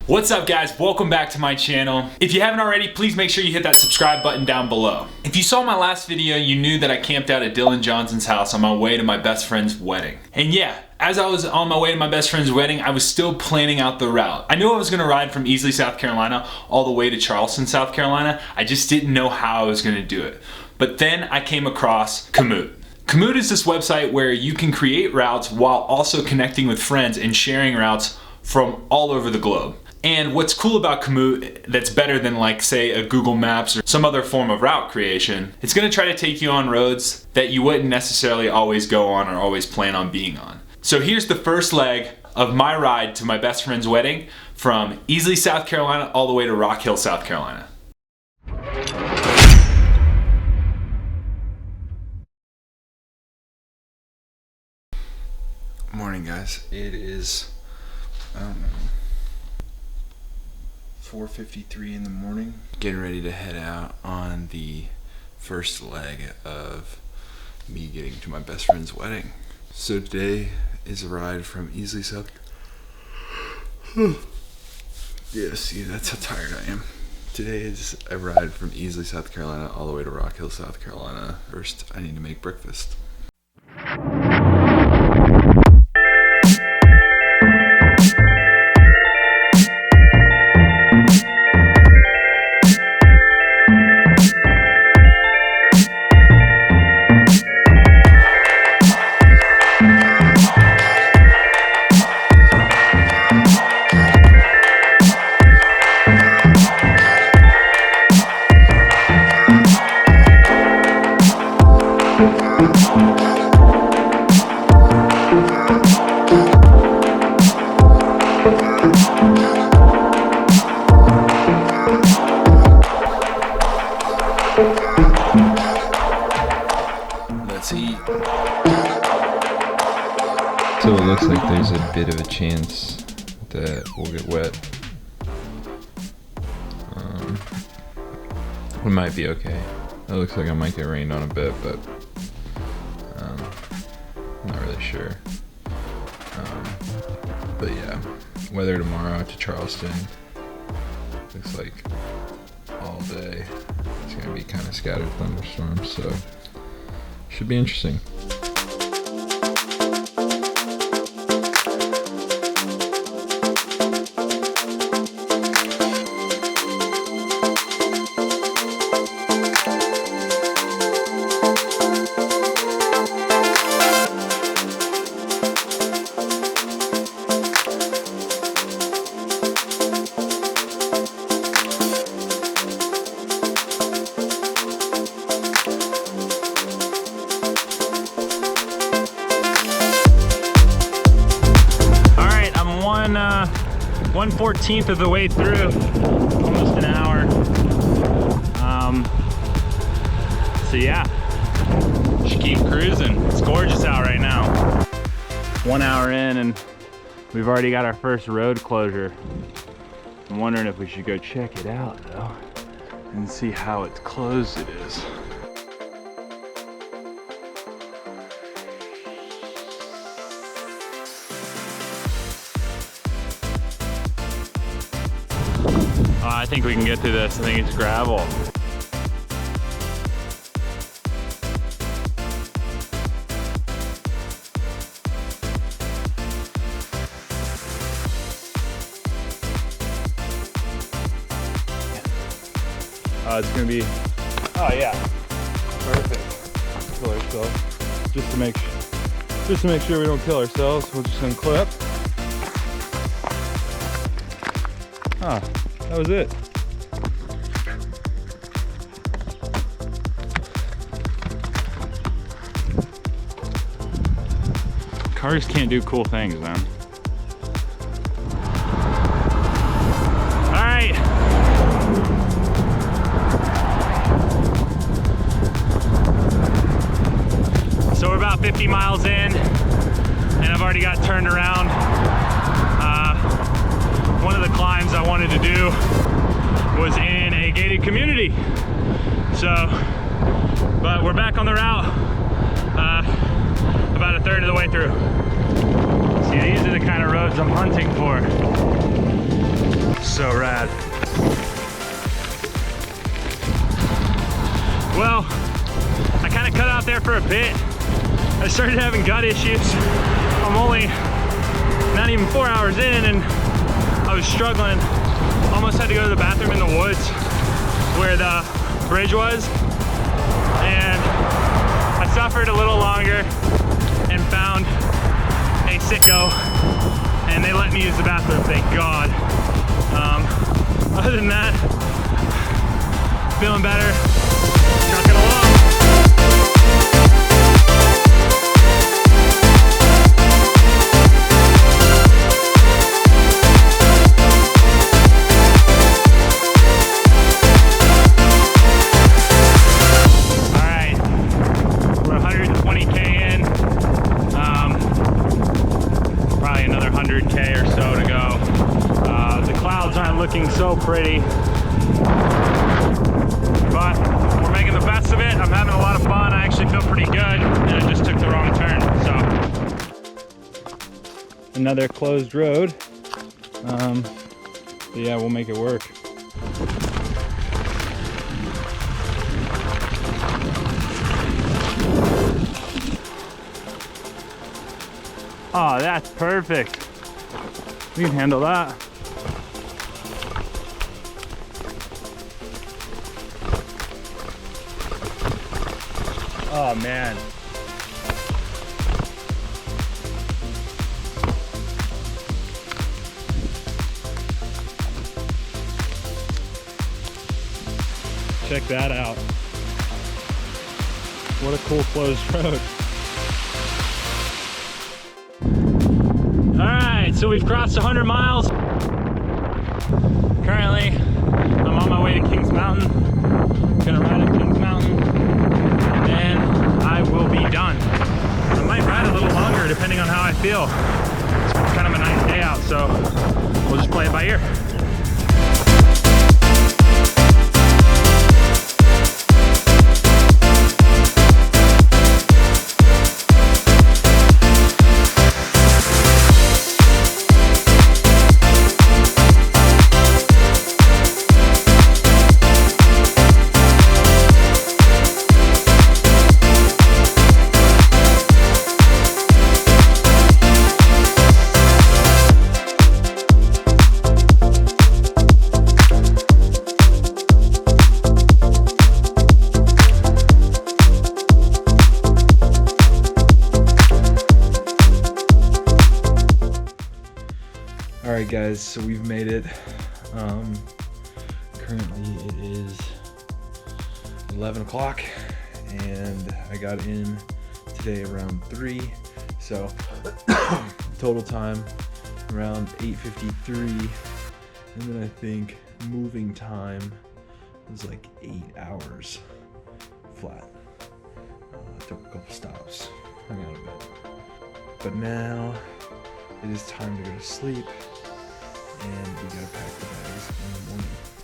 What's up guys, welcome back to my channel. If you haven't already, please make sure you hit that subscribe button down below. If you saw my last video, you knew that I camped out at Dylan Johnson's house on my way to my best friend's wedding. And yeah, as I was on my way to my best friend's wedding, I was still planning out the route. I knew I was gonna ride from Easley, South Carolina, all the way to Charleston, South Carolina. I just didn't know how I was gonna do it. But then I came across Komoot. Komoot is this website where you can create routes while also connecting with friends and sharing routes from all over the globe. And what's cool about Komoot that's better than like say a Google Maps or some other form of route creation, it's gonna try to take you on roads that you wouldn't necessarily always go on or always plan on being on. So here's the first leg of my ride to my best friend's wedding from Easley, South Carolina all the way to Rock Hill, South Carolina. Morning guys, it is, I don't know, 4:53 in the morning. Getting ready to head out on the first leg of me getting to my best friend's wedding. So today is a ride from Easley, South Carolina. Yeah, see, that's how tired I am. Today is a ride from Easley, South Carolina all the way to Rock Hill, South Carolina. First, I need to make breakfast. Let's eat. So it looks like there's a bit of a chance that we'll get wet. We might be okay. It looks like I might get rained on a bit, but not really sure. But yeah, weather tomorrow to Charleston looks like all day it's gonna be kind of scattered thunderstorms, so should be interesting. One 1/14 of the way through, almost an hour. So yeah, just keep cruising. It's gorgeous out right now. 1 hour in and we've already got our first road closure. I'm wondering if we should go check it out though and see how it's closed it is. I think we can get through this. I think it's gravel. It's gonna be, oh yeah, perfect. Kill ourselves. Just to make sure we don't kill ourselves, we'll just unclip. Ah. That was it. Cars can't do cool things, man. All right. So we're about 50 miles in, and I've already got turned around. One of the climbs I wanted to do was in a gated community. So, but we're back on the route, about a third of the way through. See, these are the kind of roads I'm hunting for. so rad. Well, I kind of cut out there for a bit. I started having gut issues. I'm only not even 4 hours in and I was struggling. Almost had to go to the bathroom in the woods where the bridge was. And I suffered a little longer and found a sicko and they let me use the bathroom, thank God. Other than that, feeling better, trucking along. Looking so pretty, but we're making the best of it. I'm having a lot of fun. I actually feel pretty good, and I just took the wrong turn. So another closed road. But yeah, we'll make it work. Oh, that's perfect. We can handle that. Oh man. Check that out. What a cool closed road. All right, so we've crossed 100 miles. Currently, I'm on my way to Kings Mountain. Gonna ride up Kings Mountain. And I will be done. I might ride a little longer depending on how I feel. It's kind of a nice day out, so we'll just play it by ear. Alright guys, so we've made it. Currently it is 11 o'clock and I got in today around 3, so total time around 8:53, and then I think moving time was like 8 hours flat. Took a couple stops, hung out a bit, but now it is time to go to sleep, and we gotta pack the bags in the morning.